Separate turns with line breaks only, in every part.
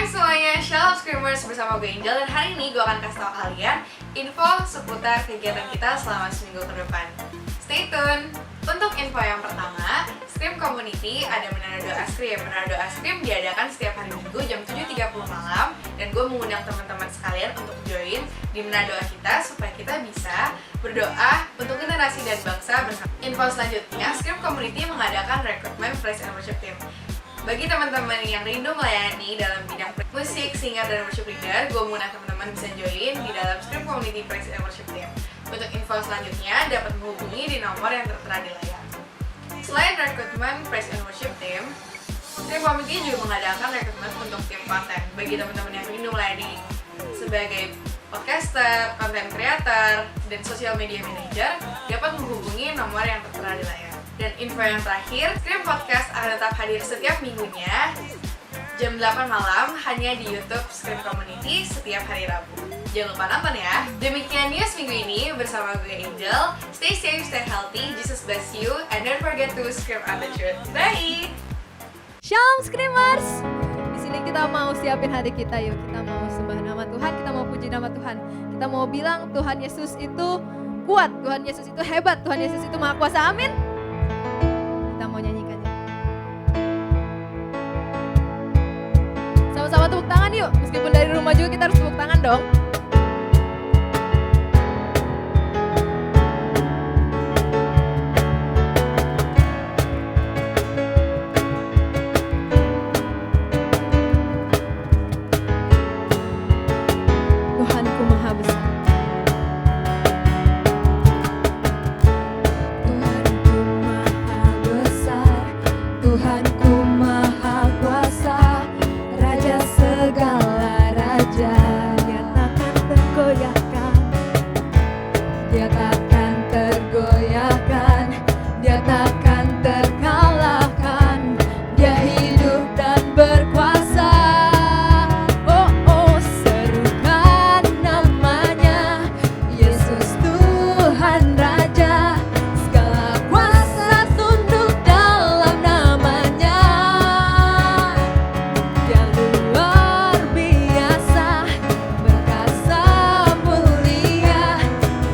semuanya, Shalom Screamers bersama gue Angel. Dan hari ini gue akan kasih tau kalian info seputar kegiatan kita selama seminggu ke depan. Stay tune! Untuk info yang pertama, Scream Community ada Menara Doa Scream. Menara Doa Scream diadakan setiap hari Minggu jam 7.30 malam. Dan gue mengundang teman-teman sekalian untuk join di Menara Doa kita supaya kita bisa berdoa untuk generasi dan bangsa bersama. Info selanjutnya, Scream Community mengadakan rekrutmen Praise and Worship Team. Bagi teman-teman yang rindu melayani dalam bidang musik, singer, dan worship leader, gue mengundang teman-teman bisa join di dalam Scream Community Praise and Worship Team. Untuk info selanjutnya, dapat menghubungi di nomor yang tertera di layar. Selain rekrutmen Praise and Worship Team, Scream Community juga mengadakan rekrutmen untuk tim konten. Bagi teman-teman yang rindu melayani sebagai podcaster, content creator, dan social media manager, dapat menghubungi nomor yang tertera di layar. Dan info yang terakhir, Scream Podcast akan tetap hadir setiap minggunya jam 8 malam hanya di YouTube Scream Community setiap hari Rabu. Jangan lupa nonton ya. Demikian news minggu ini bersama gue Angel. Stay safe, stay healthy, Jesus bless you, and don't forget to scream out the truth. Bye!
Shalom Screamers. Di sini kita mau siapin hati kita yuk. Kita mau sembah nama Tuhan, kita mau puji nama Tuhan. Kita mau bilang Tuhan Yesus itu kuat, Tuhan Yesus itu hebat, Tuhan Yesus itu maha kuasa. Amin. Kita mau nyanyikan yuk. Sama-sama tepuk tangan yuk. Meskipun dari rumah juga kita harus tepuk tangan dong. Tuhanku maha besar.
Tuhanku maha kuasa, Raja segala raja. Dia takkan tergoyahkan, Dia takkan tergoyahkan, Dia takkan terkalahkan. Dia hidup dan berkuasa. Oh oh, serukan namanya, Yesus Tuhan Raja. Segala kuasa tunduk dalam namanya. Dia luar biasa, perkasa mulia.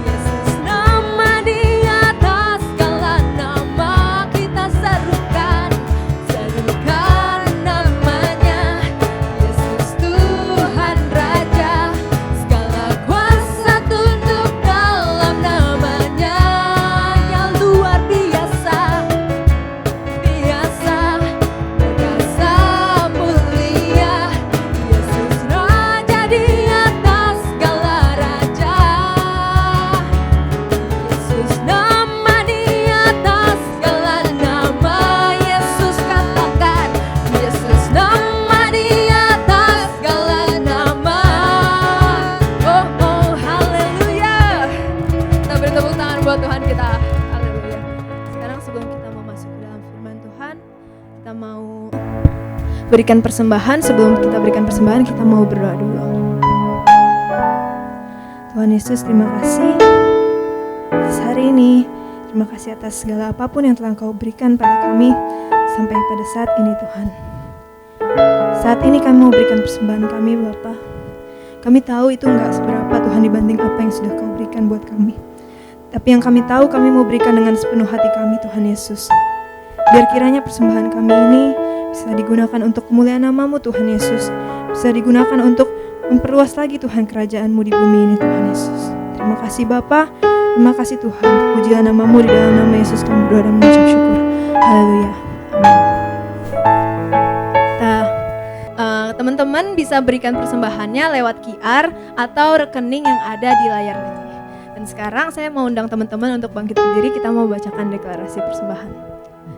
Yesus nama di atas segala nama. Kita serukan, serukan namanya, Yesus Tuhan Raja. Segala kuasa tunduk dalam namanya. Yang luar biasa, biasa, perkasa mulia. Yesus Raja di atas segala raja. Yesus nama di atas segala nama. Yesus katakan, Yesus nama di atas segala nama. Oh oh, haleluya.
Kita beri tepuk tangan buat Tuhan kita. Haleluya. Sekarang sebelum kita mau masuk ke dalam firman Tuhan, kita mau berikan persembahan. Sebelum kita berikan persembahan, kita mau berdoa dulu. Tuhan Yesus, terima kasih atas hari ini. Terima kasih atas segala apapun yang telah Kau berikan pada kami sampai pada saat ini Tuhan. Saat ini kami mau berikan persembahan kami Bapa. Kami tahu itu enggak seberapa Tuhan dibanding apa yang sudah Kau berikan buat kami. Tapi yang kami tahu kami mau berikan dengan sepenuh hati kami Tuhan Yesus. Biar kiranya persembahan kami ini bisa digunakan untuk kemuliaan nama-Mu Tuhan Yesus. Bisa digunakan untuk memperluas lagi Tuhan kerajaan-Mu di bumi ini Tuhan Yesus. Terima kasih Bapa, terima kasih Tuhan. Pujilah nama-Mu, di dalam nama Yesus kami berdoa dan mengucap syukur. Haleluya. Amin. Teman-teman bisa berikan persembahannya lewat QR atau rekening yang ada di layar ini. Dan sekarang saya mau undang teman-teman untuk bangkit berdiri. Kita mau bacakan deklarasi persembahan.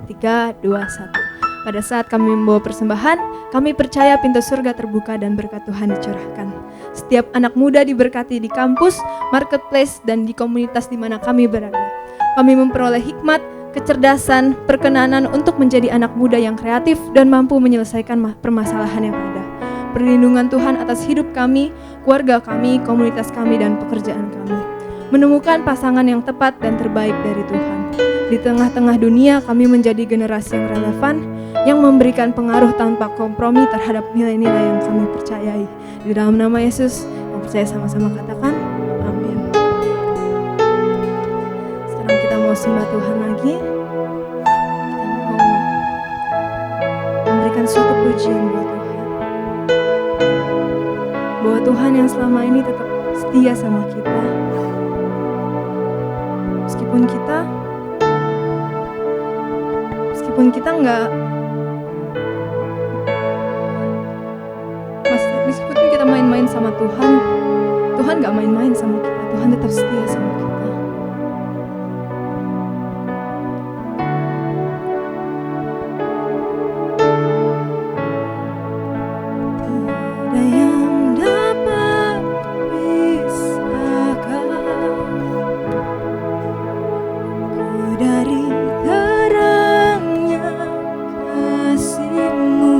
3, 2, 1. Pada saat kami membawa persembahan, kami percaya pintu surga terbuka dan berkat Tuhan dicurahkan. Setiap anak muda diberkati di kampus, marketplace, dan di komunitas di mana kami berada. Kami memperoleh hikmat, kecerdasan, perkenanan untuk menjadi anak muda yang kreatif dan mampu menyelesaikan permasalahan yang ada. Perlindungan Tuhan atas hidup kami, keluarga kami, komunitas kami, dan pekerjaan kami. menemukan pasangan yang tepat dan terbaik dari Tuhan. Di tengah-tengah dunia kami menjadi generasi yang relevan, yang memberikan pengaruh tanpa kompromi terhadap nilai-nilai yang kami percayai. Di dalam nama Yesus, yang percaya sama-sama katakan, amin. Sekarang kita mau sembah Tuhan lagi. Kita mau memberikan suatu pujian buat Tuhan. Bahwa Tuhan yang selama ini tetap setia sama kita. Meskipun kita meskipun kita main-main sama Tuhan, Tuhan gak main-main sama kita. Tuhan tetap setia sama kita. Tiada yang dapat pisahkan ku dari terangnya kasih-Mu.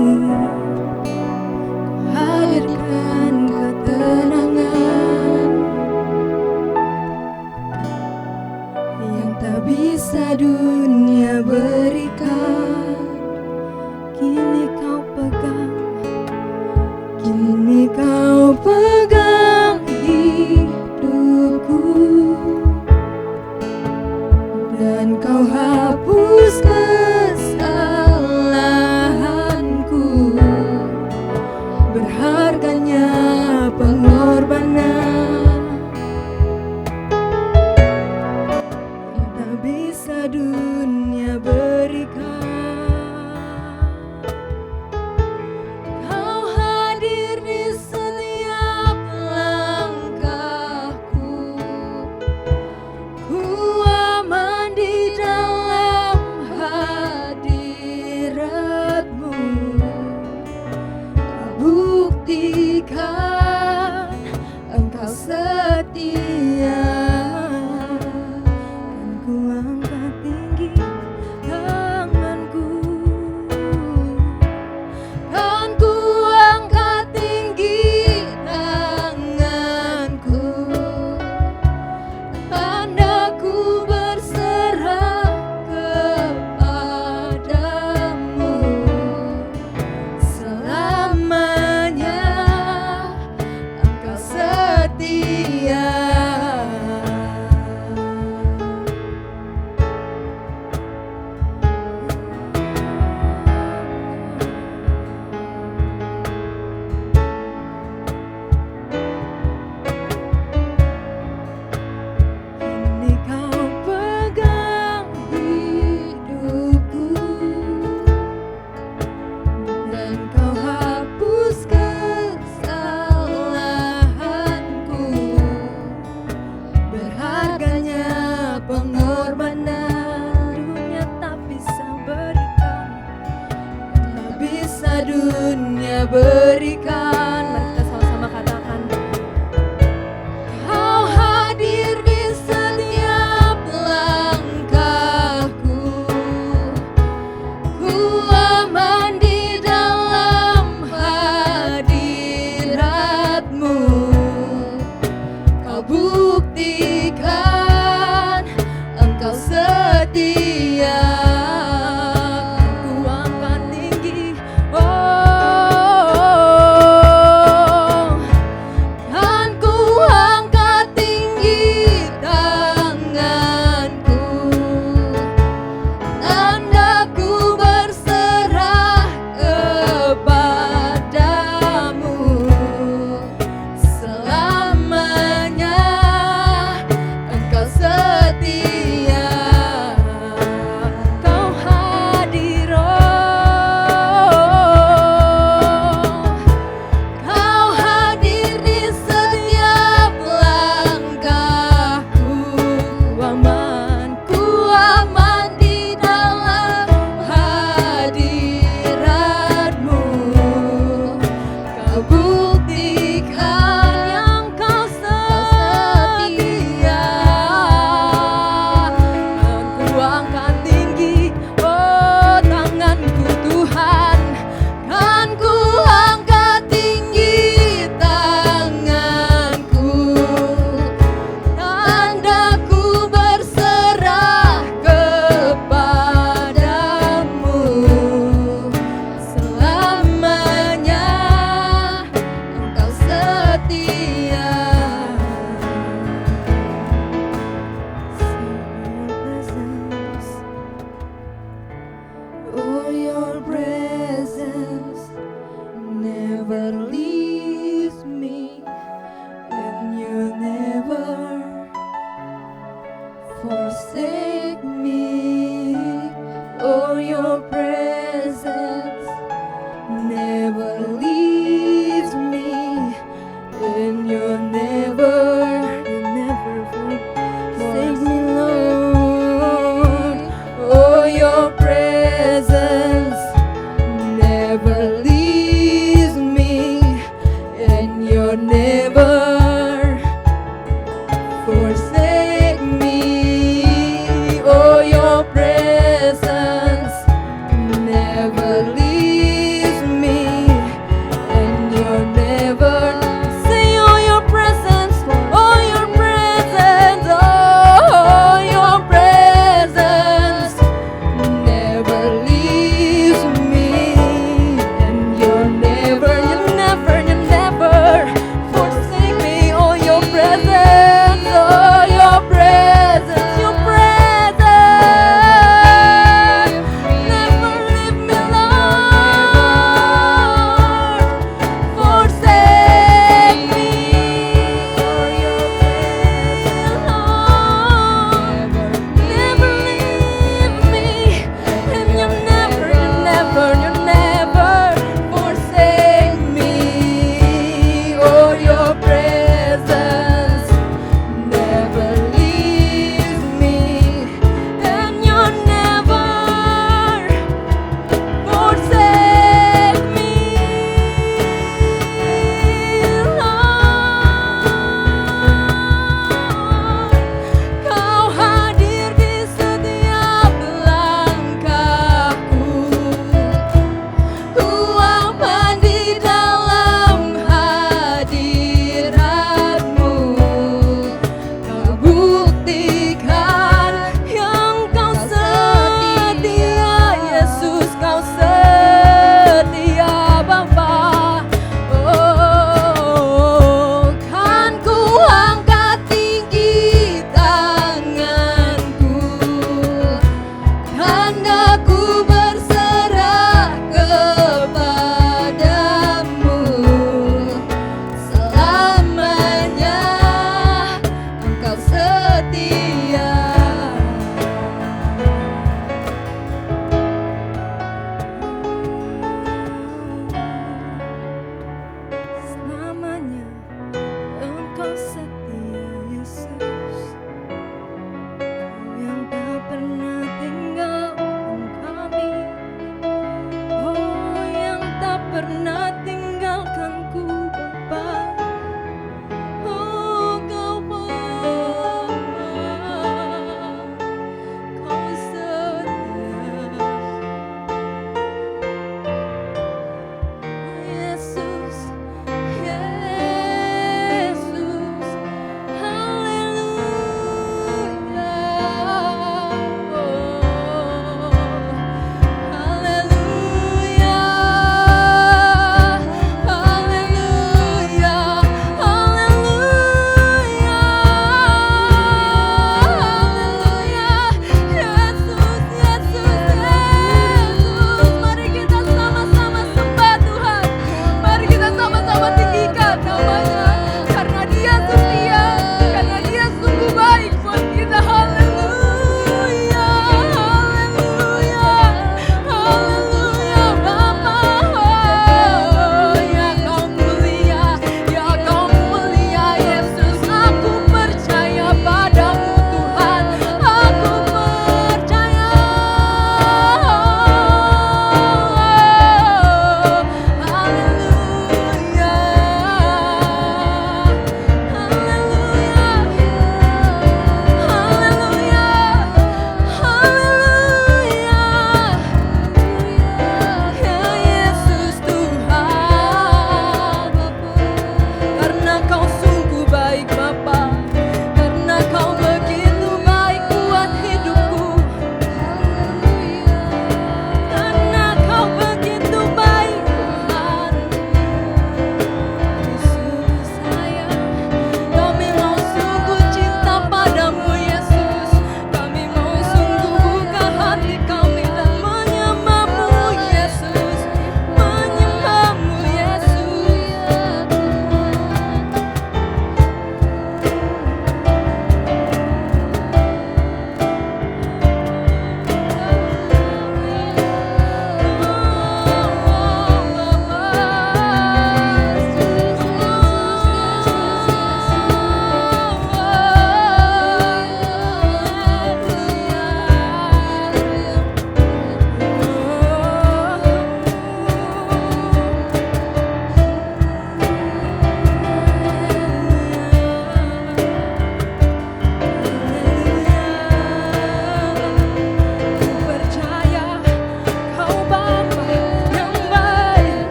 Kau hadirkan ketenangan yang tak bisa dunia berikan. Kini Kau pegang hidupku, dan Kau hapus kesalahanku. Berharganya pengorbanan yang tak bisa dunia berikan. Kau hadir di setiap langkahku, ku aman di dalam hadirat-Mu. Kau buktikan Engkau setia. Kan ku angkat tinggi tanganku, kan ku angkat tinggi tanganku, tanda ku berserah kepadamu. Selamanya Engkau setia. Kini Kau pegang hidupku, dan Kau hapus kesalahanku. Berharganya pengorbanan dunia tak bisa berikan, tak bisa dunia berikan. Mari kita sama-sama katakan, Kau hadir di setiap langkahku, ku aman di dalam hadirat-Mu. Kau buktikan Engkau setia. Ku angkat tinggi, kan ku angkat tinggi tanganku, tandaku berserah kepadamu. Selamanya Engkau setia. Kau hadir, Kau hadir di setiap langkahku. Ku aman di dalam hadirat-Mu. Kau buktikan yang Kau setia. Dan ku angkat tinggi tanganku Tuhan, kan ku angkat tinggi tanganku, tanda
never leave me, and you never forsake me. Oh, your presence never leaves me, and you never forsake me, Lord. Oh, your presence never leaves me,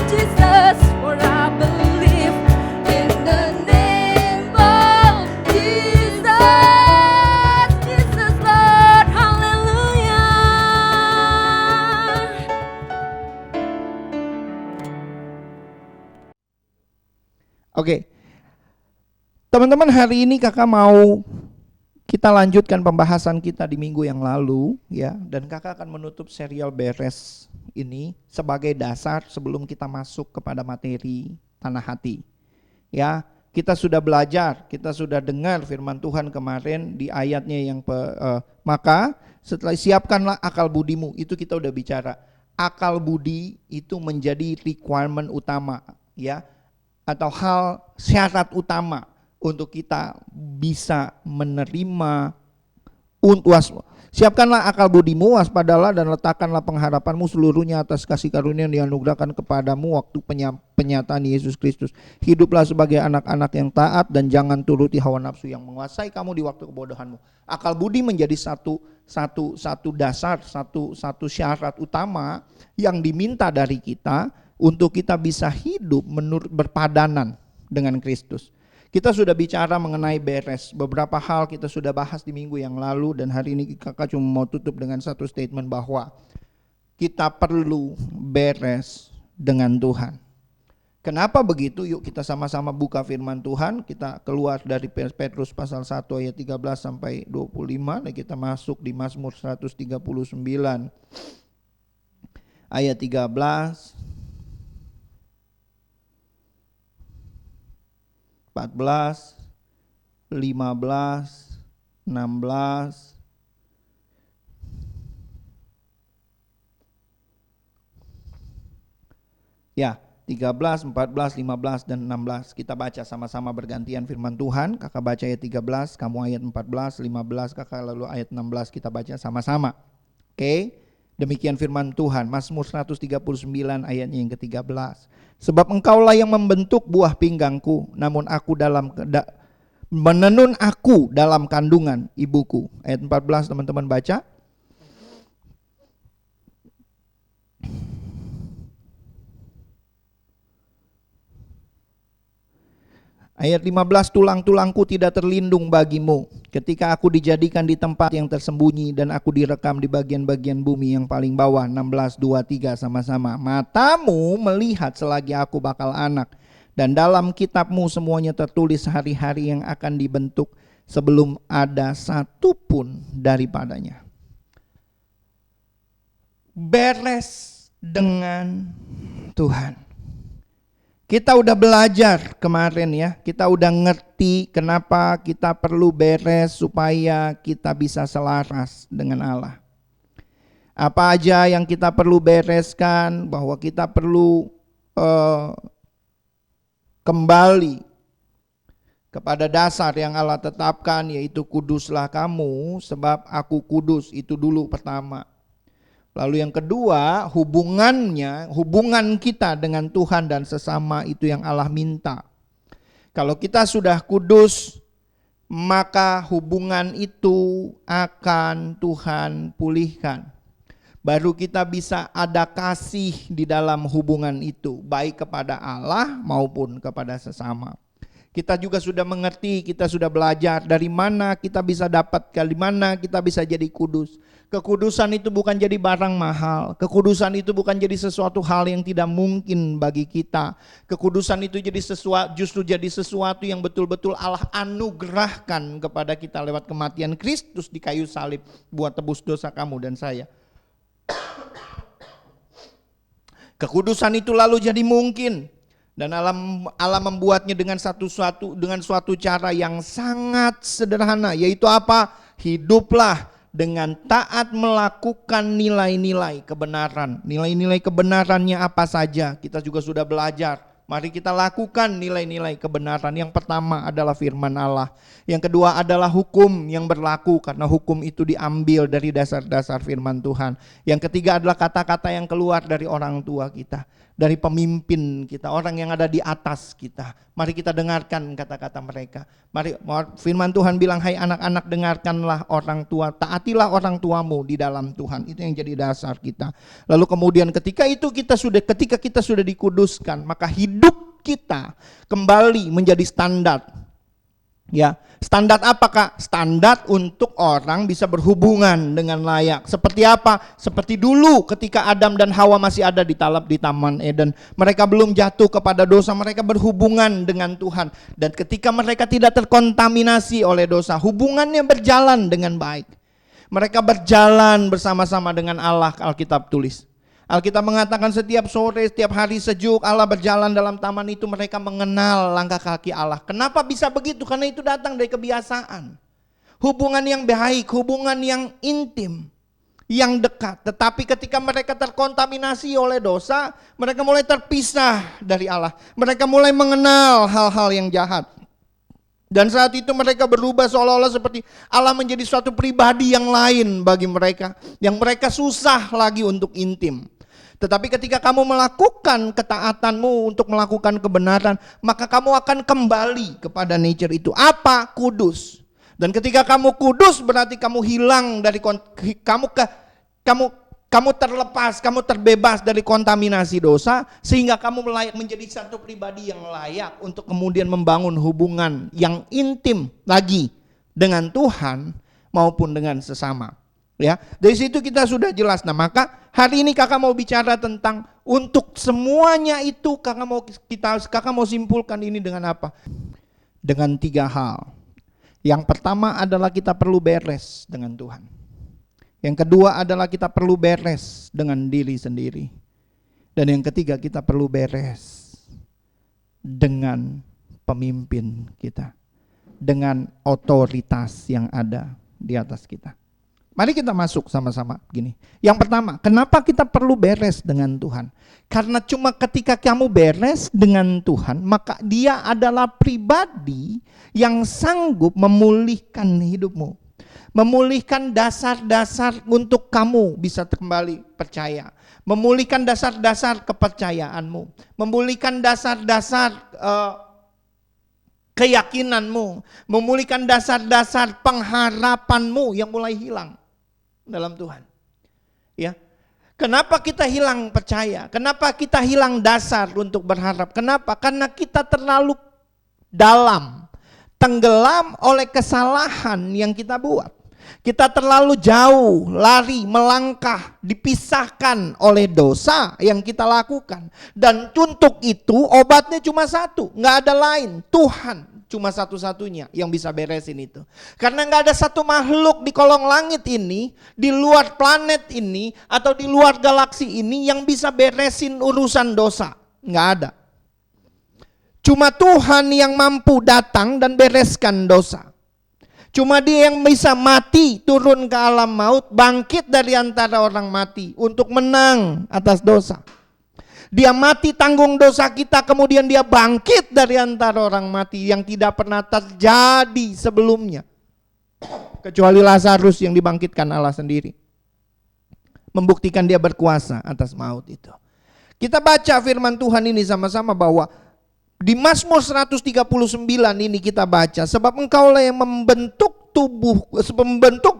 Jesus, for I believe in the name of Jesus. Jesus, Lord, hallelujah.
Oke, teman-teman, hari ini kakak mau kita lanjutkan pembahasan kita di minggu yang lalu ya, dan kakak akan menutup serial beres ini sebagai dasar sebelum kita masuk kepada materi tanah hati. Ya, kita sudah belajar, kita sudah dengar firman Tuhan kemarin di ayatnya yang maka setelah siapkanlah akal budimu, itu kita udah bicara. Akal budi itu menjadi requirement utama ya, atau hal syarat utama untuk kita bisa menerima siapkanlah akal budimu, waspadalah dan letakkanlah pengharapanmu seluruhnya atas kasih karunia yang dianugerahkan kepadamu waktu penyataan Yesus Kristus. Hiduplah sebagai anak-anak yang taat dan jangan turuti hawa nafsu yang menguasai kamu di waktu kebodohanmu. Akal budi menjadi satu dasar, satu syarat utama yang diminta dari kita untuk kita bisa hidup menurut berpadanan dengan Kristus. Kita sudah bicara mengenai beres, beberapa hal kita sudah bahas di minggu yang lalu, dan hari ini kakak cuma mau tutup dengan satu statement bahwa kita perlu beres dengan Tuhan. Kenapa begitu? Yuk kita sama-sama buka firman Tuhan. Kita keluar dari Petrus pasal 1 ayat 13 sampai 25 dan kita masuk di Mazmur 139 ayat 13, 14, 15, 16. Ya, 13, 14, 15 dan 16. Kita baca sama-sama bergantian firman Tuhan. Kakak baca ayat 13, kamu ayat 14, 15, kakak lalu ayat 16, kita baca sama-sama. Oke? Demikian firman Tuhan, Mazmur 139 ayatnya yang ke-13. Sebab engkaulah yang membentuk buah pinggangku, namun aku menenun aku dalam kandungan ibuku. Ayat 14 teman-teman baca. Ayat 15, tulang-tulangku tidak terlindung bagimu ketika aku dijadikan di tempat yang tersembunyi dan aku direkam di bagian-bagian bumi yang paling bawah. 16, 2, 3 sama-sama. Matamu melihat selagi aku bakal anak, dan dalam kitabmu semuanya tertulis hari-hari yang akan dibentuk sebelum ada satu pun daripadanya. Beres dengan Tuhan. Kita udah belajar kemarin ya, kita udah ngerti kenapa kita perlu beres supaya kita bisa selaras dengan Allah. Apa aja yang kita perlu bereskan, bahwa kita perlu kembali kepada dasar yang Allah tetapkan, yaitu kuduslah kamu sebab aku kudus. Itu dulu pertama. Lalu yang kedua, hubungan kita dengan Tuhan dan sesama, itu yang Allah minta. Kalau kita sudah kudus, maka hubungan itu akan Tuhan pulihkan. Baru kita bisa ada kasih di dalam hubungan itu, baik kepada Allah maupun kepada sesama. Kita juga sudah mengerti, kita sudah belajar dari mana kita bisa dapatkan, dari mana kita bisa jadi kudus. Kekudusan itu bukan jadi barang mahal. Kekudusan itu bukan jadi sesuatu hal yang tidak mungkin bagi kita. Kekudusan itu justru jadi sesuatu yang betul-betul Allah anugerahkan kepada kita lewat kematian Kristus di kayu salib buat tebus dosa kamu dan saya. Kekudusan itu lalu jadi mungkin, dan Allah membuatnya dengan suatu cara yang sangat sederhana, yaitu apa? Hiduplah dengan taat melakukan nilai-nilai kebenaran. Nilai-nilai kebenarannya apa saja? Kita juga sudah belajar. Mari kita lakukan nilai-nilai kebenaran. Yang pertama adalah firman Allah. Yang kedua adalah hukum yang berlaku, karena hukum itu diambil dari dasar-dasar firman Tuhan. Yang ketiga adalah kata-kata yang keluar dari orang tua kita. dari pemimpin kita, orang yang ada di atas kita. Mari kita dengarkan kata-kata mereka. Mari, firman Tuhan bilang, hai anak-anak, dengarkanlah orang tua, taatilah orang tuamu di dalam Tuhan. Itu yang jadi dasar kita. Lalu kemudian ketika kita sudah dikuduskan, maka hidup kita kembali menjadi standar. Ya, standar apa Kak? Standar untuk orang bisa berhubungan dengan layak. Seperti apa? Seperti dulu ketika Adam dan Hawa masih ada di Taman Eden. Mereka belum jatuh kepada dosa, mereka berhubungan dengan Tuhan. Dan ketika mereka tidak terkontaminasi oleh dosa, hubungannya berjalan dengan baik. Mereka berjalan bersama-sama dengan Allah, Alkitab tulis. Alkitab mengatakan setiap sore, setiap hari sejuk Allah berjalan dalam taman itu, mereka mengenal langkah kaki Allah. Kenapa bisa begitu? Karena itu datang dari kebiasaan. Hubungan yang baik, hubungan yang intim, yang dekat. Tetapi ketika mereka terkontaminasi oleh dosa, mereka mulai terpisah dari Allah. Mereka mulai mengenal hal-hal yang jahat. Dan saat itu mereka berubah seolah-olah seperti Allah menjadi suatu pribadi yang lain bagi mereka, yang mereka susah lagi untuk intim. Tetapi ketika kamu melakukan ketaatanmu untuk melakukan kebenaran, maka kamu akan kembali kepada nature itu. Apa? Kudus. Dan ketika kamu kudus berarti kamu hilang dari kamu terlepas, kamu terbebas dari kontaminasi dosa, sehingga kamu layak menjadi satu pribadi yang layak untuk kemudian membangun hubungan yang intim lagi dengan Tuhan maupun dengan sesama. Ya, dari situ kita sudah jelas. Nah, maka hari ini kakak mau bicara tentang untuk semuanya itu kakak mau simpulkan ini dengan apa? Dengan 3 hal. Yang pertama adalah kita perlu beres dengan Tuhan. Yang kedua adalah kita perlu beres dengan diri sendiri. Dan yang ketiga kita perlu beres dengan pemimpin kita, dengan otoritas yang ada di atas kita. Mari kita masuk sama-sama begini. Yang pertama, kenapa kita perlu beres dengan Tuhan? Karena cuma ketika kamu beres dengan Tuhan, maka Dia adalah pribadi yang sanggup memulihkan hidupmu. Memulihkan dasar-dasar untuk kamu bisa kembali percaya. Memulihkan dasar-dasar kepercayaanmu. Memulihkan dasar-dasar keyakinanmu. Memulihkan dasar-dasar pengharapanmu yang mulai hilang dalam Tuhan. Ya. Kenapa kita hilang percaya? Kenapa kita hilang dasar untuk berharap? Kenapa? Karena kita terlalu dalam, tenggelam oleh kesalahan yang kita buat. Kita terlalu jauh, lari, melangkah, dipisahkan oleh dosa yang kita lakukan. Dan untuk itu obatnya cuma satu, nggak ada lain, Tuhan. Cuma satu-satunya yang bisa beresin itu. Karena nggak ada satu makhluk di kolong langit ini, di luar planet ini, atau di luar galaksi ini yang bisa beresin urusan dosa. Nggak ada. Cuma Tuhan yang mampu datang dan bereskan dosa. Cuma Dia yang bisa mati, turun ke alam maut, bangkit dari antara orang mati untuk menang atas dosa. Dia mati tanggung dosa kita, kemudian Dia bangkit dari antara orang mati yang tidak pernah terjadi sebelumnya. Kecuali Lazarus yang dibangkitkan Allah sendiri. Membuktikan Dia berkuasa atas maut itu. Kita baca firman Tuhan ini sama-sama bahwa di Mazmur 139 ini kita baca, sebab Engkaulah yang membentuk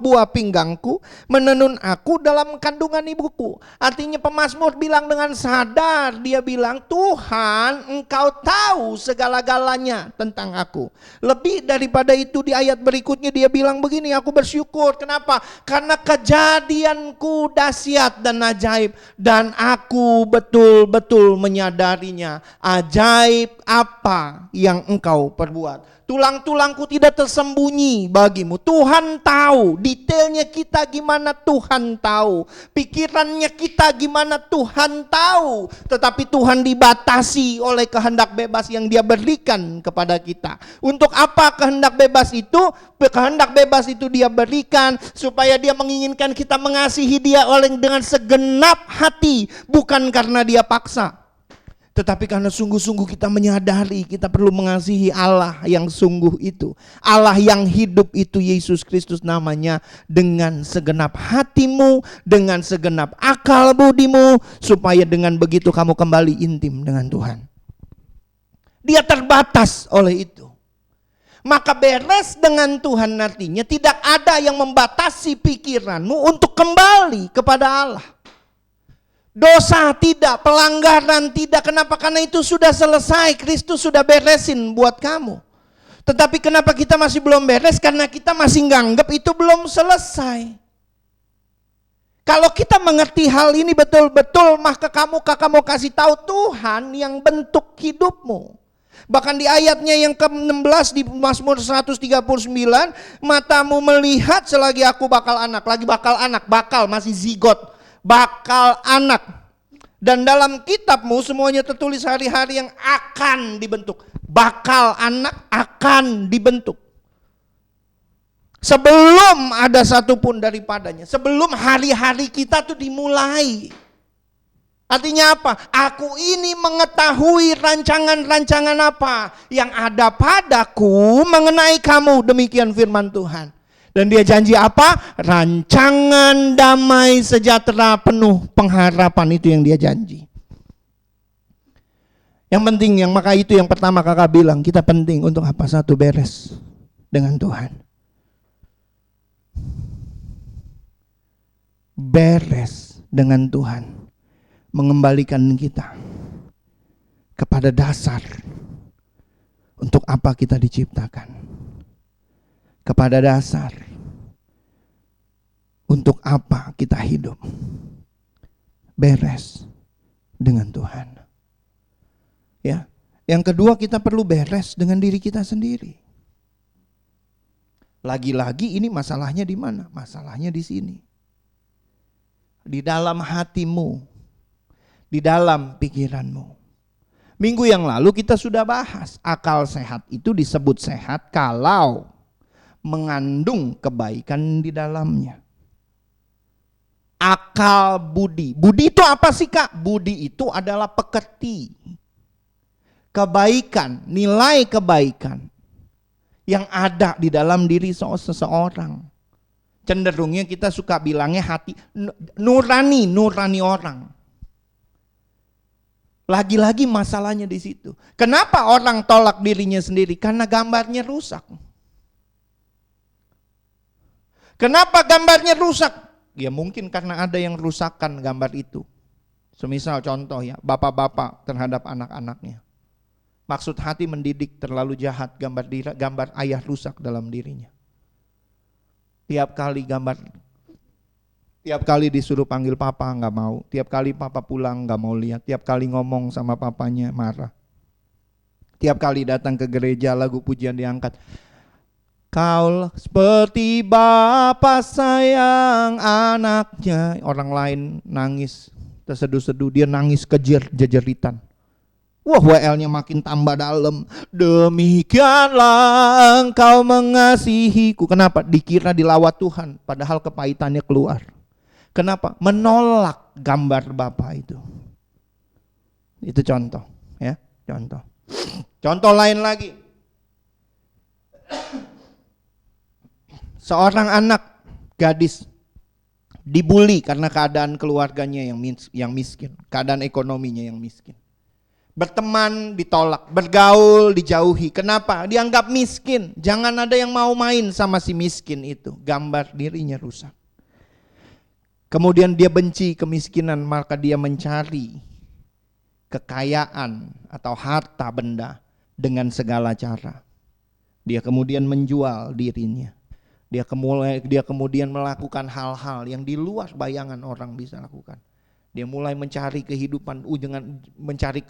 buah pinggangku, menenun aku dalam kandungan ibuku. Artinya pemazmur bilang dengan sadar, dia bilang, Tuhan, Engkau tahu segala-galanya tentang aku. Lebih daripada itu di ayat berikutnya dia bilang begini, aku bersyukur. Kenapa? Karena kejadianku dahsyat dan ajaib, dan aku betul-betul menyadarinya. Ajaib apa yang Engkau perbuat. Tulang-tulangku tidak tersembunyi bagimu. Tuhan tahu detailnya kita gimana, Tuhan tahu pikirannya kita gimana, Tuhan tahu. Tetapi Tuhan dibatasi oleh kehendak bebas yang Dia berikan kepada kita. Untuk apa kehendak bebas itu? Kehendak bebas itu Dia berikan supaya Dia menginginkan kita mengasihi Dia dengan segenap hati, bukan karena Dia paksa. Tetapi karena sungguh-sungguh kita menyadari kita perlu mengasihi Allah yang sungguh itu, Allah yang hidup itu, Yesus Kristus namanya, dengan segenap hatimu, dengan segenap akal budimu, supaya dengan begitu kamu kembali intim dengan Tuhan. Dia terbatas oleh itu. Maka beres dengan Tuhan artinya tidak ada yang membatasi pikiranmu untuk kembali kepada Allah. Dosa tidak, pelanggaran tidak. Kenapa? Karena itu sudah selesai. Kristus sudah beresin buat kamu. Tetapi kenapa kita masih belum beres? Karena kita masih nganggap itu belum selesai. Kalau kita mengerti hal ini betul-betul, maka kamu kasih tahu Tuhan yang bentuk hidupmu. Bahkan di ayatnya yang ke-16 di Mazmur 139, matamu melihat selagi aku bakal anak. Lagi bakal anak, bakal masih zigot. Bakal anak. Dan dalam kitabmu semuanya tertulis hari-hari yang akan dibentuk. Bakal anak akan dibentuk. Sebelum ada satupun daripadanya. Sebelum hari-hari kita tuh dimulai. Artinya apa? Aku ini mengetahui rancangan-rancangan apa yang ada padaku mengenai kamu. Demikian firman Tuhan. Dan dia janji apa? Rancangan damai sejahtera penuh pengharapan, itu yang dia janji. Yang penting, maka itu yang pertama kakak bilang, kita penting untuk apa? Satu, beres dengan Tuhan. Beres dengan Tuhan. Mengembalikan kita kepada dasar untuk apa kita diciptakan. Kepada dasar untuk apa kita hidup. Beres dengan Tuhan. Ya. Yang kedua, kita perlu beres dengan diri kita sendiri. Lagi-lagi ini masalahnya di mana? Masalahnya di sini. Di dalam hatimu, di dalam pikiranmu. Minggu yang lalu kita sudah bahas, akal sehat itu disebut sehat kalau mengandung kebaikan di dalamnya. Akal budi. Budi itu apa sih Kak? Budi itu adalah pekerti. Kebaikan, nilai kebaikan yang ada di dalam diri seseorang. Cenderungnya kita suka bilangnya hati nurani orang. Lagi-lagi masalahnya di situ. Kenapa orang tolak dirinya sendiri? Karena gambarnya rusak. Kenapa gambarnya rusak? Ya mungkin karena ada yang rusakkan gambar itu. Semisal contoh ya, bapak-bapak terhadap anak-anaknya. Maksud hati mendidik terlalu jahat, gambar ayah rusak dalam dirinya. Tiap kali disuruh panggil papa nggak mau. Tiap kali papa pulang nggak mau lihat. Tiap kali ngomong sama papanya marah. Tiap kali datang ke gereja lagu pujian diangkat. Kau seperti bapa sayang anaknya. Orang lain nangis terseduh-seduh, dia nangis jejeritan. Wah, WL-nya makin tambah dalam. Demikianlah engkau mengasihiku. Kenapa? Dikira dilawat Tuhan, padahal kepahitannya keluar. Kenapa? Menolak gambar bapa itu. Itu contoh, ya, contoh. Contoh lain lagi. Seorang anak gadis dibully karena keadaan keluarganya yang miskin, keadaan ekonominya yang miskin. Berteman ditolak, bergaul dijauhi. Kenapa? Dianggap miskin. Jangan ada yang mau main sama si miskin itu. Gambar dirinya rusak. Kemudian dia benci kemiskinan, maka dia mencari kekayaan atau harta benda dengan segala cara. Dia kemudian menjual dirinya. Dia kemudian melakukan hal-hal yang di luar bayangan orang bisa lakukan. Dia mulai mencari kehidupan dengan mencari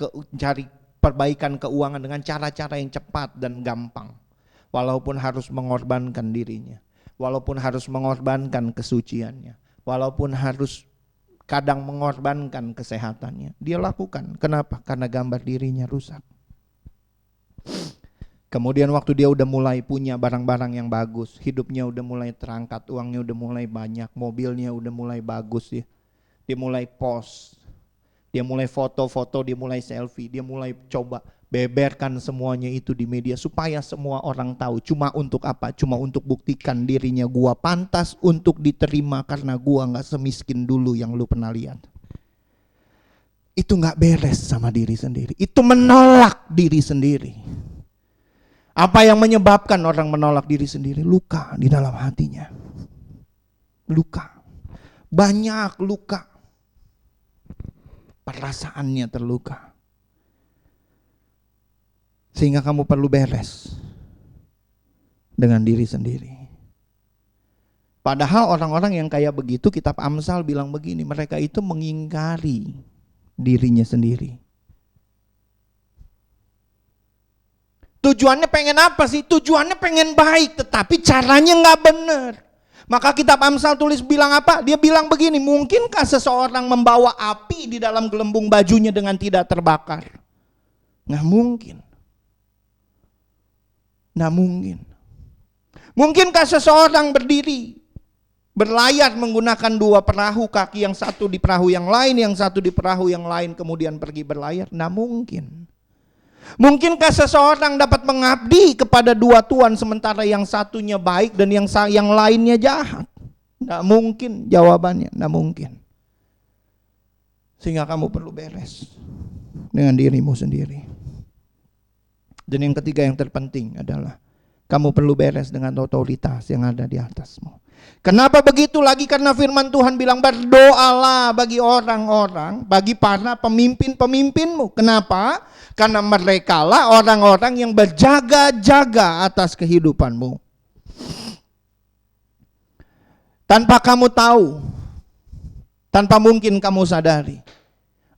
perbaikan keuangan dengan cara-cara yang cepat dan gampang. Walaupun harus mengorbankan dirinya, walaupun harus mengorbankan kesuciannya, walaupun harus kadang mengorbankan kesehatannya, dia lakukan. Kenapa? Karena gambar dirinya rusak. Kemudian waktu dia udah mulai punya barang-barang yang bagus, hidupnya udah mulai terangkat, uangnya udah mulai banyak, mobilnya udah mulai bagus ya. Dia mulai post, Dia mulai foto-foto, dia mulai selfie, dia mulai coba beberkan semuanya itu di media supaya semua orang tahu. Cuma untuk apa? Cuma untuk buktikan dirinya gua pantas untuk diterima karena gua gak semiskin dulu yang lu pernah lihat. Itu gak beres sama diri sendiri. Itu menolak diri sendiri. Apa yang menyebabkan orang menolak diri sendiri? Luka di dalam hatinya. Luka. Banyak luka. Perasaannya terluka. Sehingga kamu perlu beres dengan diri sendiri. Padahal orang-orang yang kayak begitu, kitab Amsal bilang begini, mereka itu mengingkari dirinya sendiri. Tujuannya pengen apa sih? Tujuannya pengen baik, tetapi caranya nggak benar. Maka kitab Amsal tulis bilang apa? Dia bilang begini, mungkinkah seseorang membawa api di dalam gelembung bajunya dengan tidak terbakar? Nggak mungkin. Nggak mungkin. Mungkinkah seseorang berdiri, berlayar menggunakan dua perahu, kaki yang satu di perahu yang lain, yang satu di perahu yang lain, kemudian pergi berlayar? Nggak mungkin. Mungkinkah seseorang dapat mengabdi kepada dua tuan sementara yang satunya baik dan yang lainnya jahat? Nggak mungkin jawabannya, nggak mungkin. Sehingga kamu perlu beres dengan dirimu sendiri. Dan yang ketiga yang terpenting adalah kamu perlu beres dengan otoritas yang ada di atasmu. Kenapa begitu lagi? Karena firman Tuhan bilang berdoalah bagi orang-orang, bagi para pemimpin-pemimpinmu. Kenapa? Karena merekalah orang-orang yang berjaga-jaga atas kehidupanmu. Tanpa kamu tahu, tanpa mungkin kamu sadari,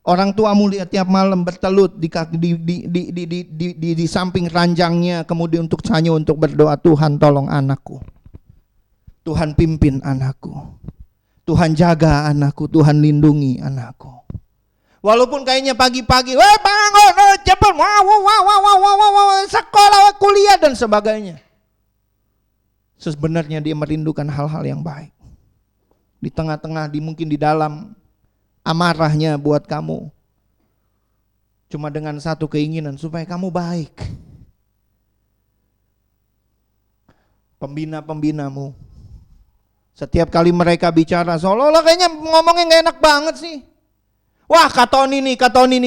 orang tuamu lihat tiap malam bertelut di samping ranjangnya, kemudian hanya untuk berdoa, Tuhan tolong anakku, Tuhan pimpin anakku, Tuhan jaga anakku, Tuhan lindungi anakku. Walaupun kayaknya pagi-pagi, bangun, cepat, sekolah, kuliah dan sebagainya. Sebenarnya dia merindukan hal-hal yang baik. Di tengah-tengah, mungkin di dalam amarahnya buat kamu, cuma dengan satu keinginan supaya kamu baik. Pembina-pembinamu, setiap kali mereka bicara seolah-olah kayaknya ngomongnya gak enak banget sih. Wah Katoni nih,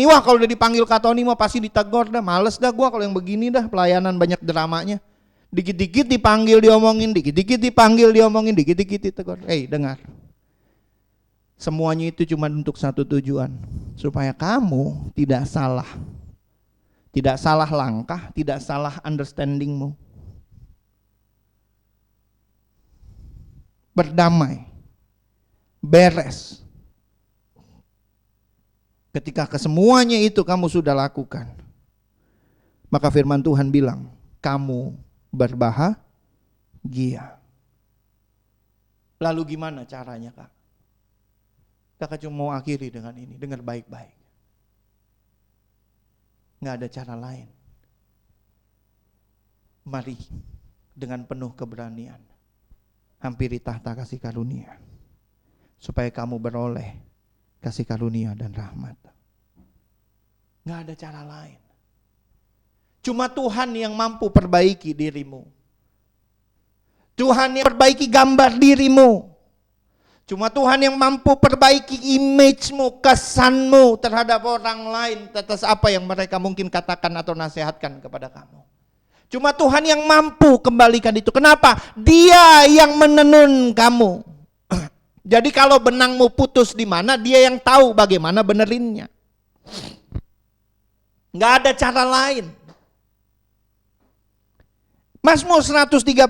wah kalau udah dipanggil Katoni mah pasti ditegur dah, males dah gua kalau yang begini dah, pelayanan banyak dramanya. Dikit-dikit dipanggil diomongin, dikit-dikit dipanggil diomongin, dikit-dikit ditegur. Dengar. Semuanya itu cuma untuk satu tujuan, supaya kamu tidak salah. Tidak salah langkah, tidak salah understandingmu. Berdamai. Beres. Ketika kesemuanya itu kamu sudah lakukan, maka firman Tuhan bilang, kamu berbahagia. Lalu gimana caranya, Kak? Kakak cuma mau akhiri dengan ini, dengar baik-baik. Nggak ada cara lain. Mari dengan penuh keberanian hampiri tahta kasih karunia, supaya kamu beroleh kasih karunia dan rahmat. Nggak ada cara lain. Cuma Tuhan yang mampu perbaiki dirimu. Tuhan yang perbaiki gambar dirimu. Cuma Tuhan yang mampu perbaiki image-mu, kesanmu terhadap orang lain atas apa yang mereka mungkin katakan atau nasihatkan kepada kamu. Cuma Tuhan yang mampu kembalikan itu. Kenapa? Dia yang menenun kamu. Jadi kalau benangmu putus di mana, dia yang tahu bagaimana benerinnya. Nggak ada cara lain. Mazmur 139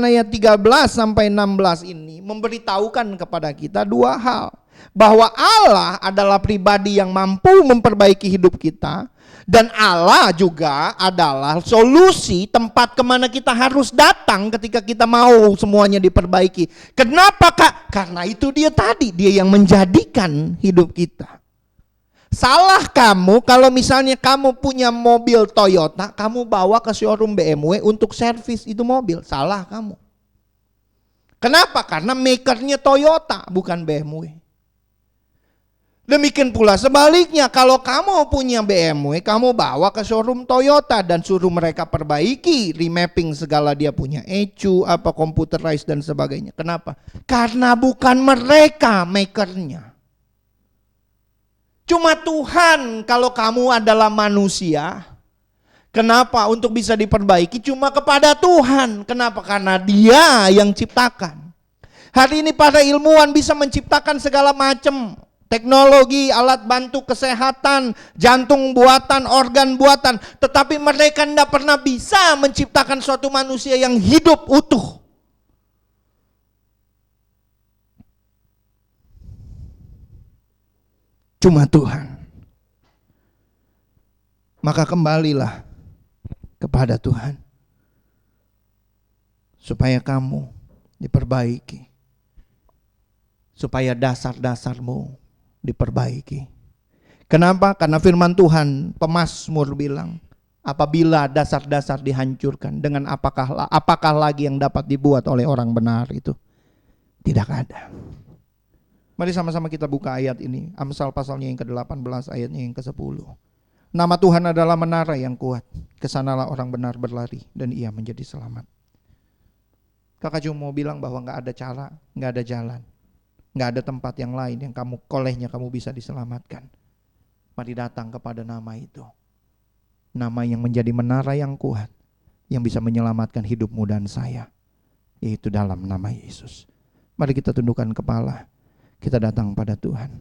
ayat 13 sampai 16 ini memberitahukan kepada kita dua hal. Bahwa Allah adalah pribadi yang mampu memperbaiki hidup kita. Dan Allah juga adalah solusi tempat kemana kita harus datang ketika kita mau semuanya diperbaiki. Kenapa, Kak? Karena itu dia tadi, dia yang menjadikan hidup kita. Salah kamu kalau misalnya kamu punya mobil Toyota, kamu bawa ke showroom BMW untuk servis itu mobil. Salah kamu. Kenapa? Karena makernya Toyota bukan BMW. Demikian pula sebaliknya, kalau kamu punya BMW, kamu bawa ke showroom Toyota dan suruh mereka perbaiki, remapping segala dia punya ECU, apa computerized dan sebagainya. Kenapa? Karena bukan mereka makernya. Cuma Tuhan. Kalau kamu adalah manusia, kenapa untuk bisa diperbaiki cuma kepada Tuhan? Kenapa? Karena Dia yang ciptakan. Hari ini para ilmuwan bisa menciptakan segala macam teknologi, alat bantu kesehatan, jantung buatan, organ buatan. Tetapi mereka tidak pernah bisa menciptakan suatu manusia yang hidup utuh. Cuma Tuhan. Maka kembalilah kepada Tuhan. Supaya kamu diperbaiki. Supaya dasar-dasarmu diperbaiki. Kenapa? Karena firman Tuhan, pemazmur bilang, apabila dasar-dasar dihancurkan, dengan apakah lagi yang dapat dibuat oleh orang benar itu? Tidak ada. Mari sama-sama kita buka ayat ini, Amsal pasalnya yang ke-18 ayatnya yang ke-10. Nama Tuhan adalah menara yang kuat, kesanalah orang benar berlari dan ia menjadi selamat. Kakak cuma mau bilang bahwa gak ada cara, gak ada jalan, gak ada tempat yang lain yang kamu bisa diselamatkan. Mari datang kepada nama itu. Nama yang menjadi menara yang kuat, yang bisa menyelamatkan hidupmu dan saya, yaitu dalam nama Yesus. Mari kita tundukkan kepala, kita datang pada Tuhan.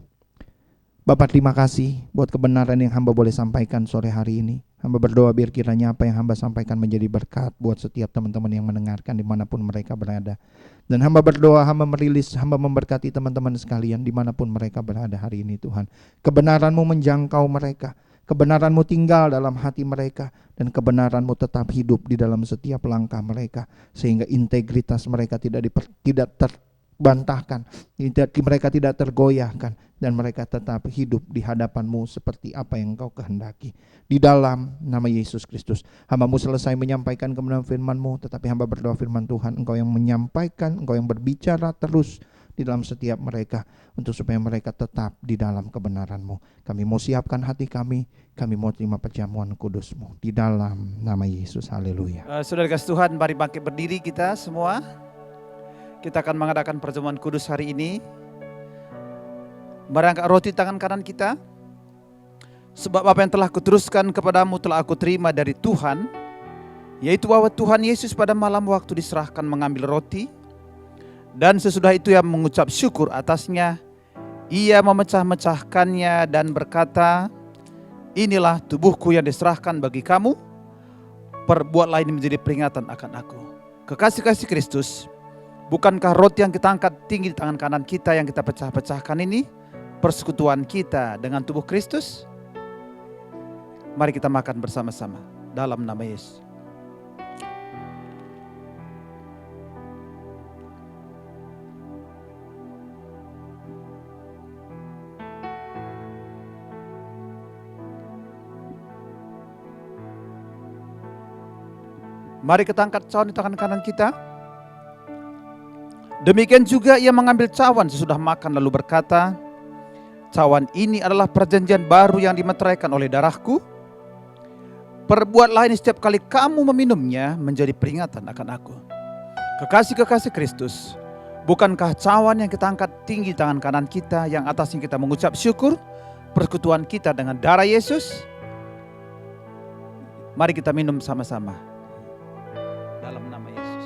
Bapak, terima kasih buat kebenaran yang hamba boleh sampaikan sore hari ini. Hamba berdoa biar kiranya apa yang hamba sampaikan menjadi berkat buat setiap teman-teman yang mendengarkan dimanapun mereka berada. Dan hamba berdoa, hamba merilis, hamba memberkati teman-teman sekalian dimanapun mereka berada hari ini Tuhan. Kebenaran-Mu menjangkau mereka, kebenaran-Mu tinggal dalam hati mereka, dan kebenaran-Mu tetap hidup di dalam setiap langkah mereka, sehingga integritas mereka tidak terbantahkan, mereka tidak tergoyahkan, dan mereka tetap hidup di hadapan-Mu seperti apa yang Engkau kehendaki. Di dalam nama Yesus Kristus, hamba-Mu selesai menyampaikan kebenaran firman-Mu, tetapi hamba berdoa firman Tuhan, Engkau yang menyampaikan, Engkau yang berbicara terus di dalam setiap mereka, untuk supaya mereka tetap di dalam kebenaran-Mu. Kami mau siapkan hati kami mau terima perjamuan kudus-Mu. Di dalam nama Yesus, haleluya.
Saudara kasih Tuhan, mari bangkit berdiri kita semua. Kita akan mengadakan perjamuan kudus hari ini. Mari angkat roti tangan kanan kita. Sebab apa yang telah kuteruskan kepadamu telah aku terima dari Tuhan, yaitu bahwa Tuhan Yesus pada malam waktu diserahkan mengambil roti, dan sesudah itu ia mengucap syukur atasnya, ia memecah-mecahkannya dan berkata, inilah tubuhku yang diserahkan bagi kamu, perbuatlah ini menjadi peringatan akan aku. Kekasih-kasih Kristus, bukankah roti yang kita angkat tinggi di tangan kanan kita yang kita pecah-pecahkan ini persekutuan kita dengan tubuh Kristus? Mari kita makan bersama-sama dalam nama Yesus. Mari kita angkat cawan di tangan kanan kita. Demikian juga ia mengambil cawan sesudah makan lalu berkata, cawan ini adalah perjanjian baru yang dimeteraikan oleh darahku. Perbuatlah ini setiap kali kamu meminumnya menjadi peringatan akan aku. Kekasih-kekasih Kristus, bukankah cawan yang kita angkat tinggi tangan kanan kita yang atasnya kita mengucap syukur persekutuan kita dengan darah Yesus? Mari kita minum sama-sama dalam nama Yesus.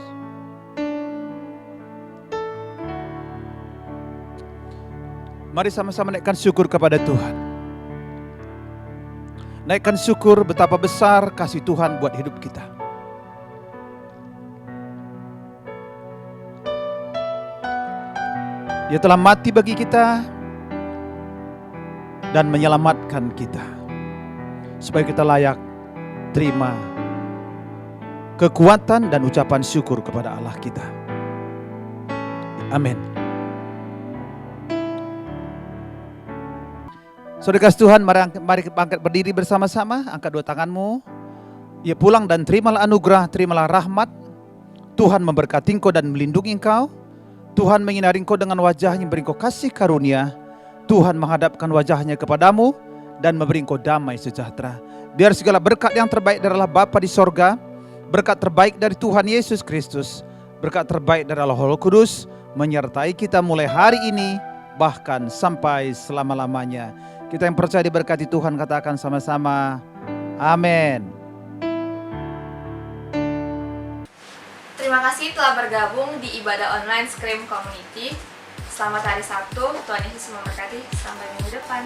Mari sama-sama naikkan syukur kepada Tuhan. Naikkan syukur betapa besar kasih Tuhan buat hidup kita. Dia telah mati bagi kita dan menyelamatkan kita, supaya kita layak terima kekuatan dan ucapan syukur kepada Allah kita. Amin. Saudara kasih Tuhan, mari bangkit berdiri bersama-sama. Angkat dua tanganmu. Ya, pulang dan terimalah anugerah, terimalah rahmat. Tuhan memberkati engkau dan melindungi engkau. Tuhan menyinari engkau dengan wajahnya, beri engkau kasih karunia. Tuhan menghadapkan wajahnya kepadamu dan memberi engkau damai sejahtera. Biar segala berkat yang terbaik dari Allah Bapa di sorga, berkat terbaik dari Tuhan Yesus Kristus, berkat terbaik dari Allah Roh Kudus menyertai kita mulai hari ini bahkan sampai selama-lamanya. Kita yang percaya diberkati Tuhan katakan sama-sama, amin.
Terima kasih telah bergabung di ibadah online Scream Community. Selamat hari Sabtu, Tuhan Yesus memberkati. Sampai minggu depan.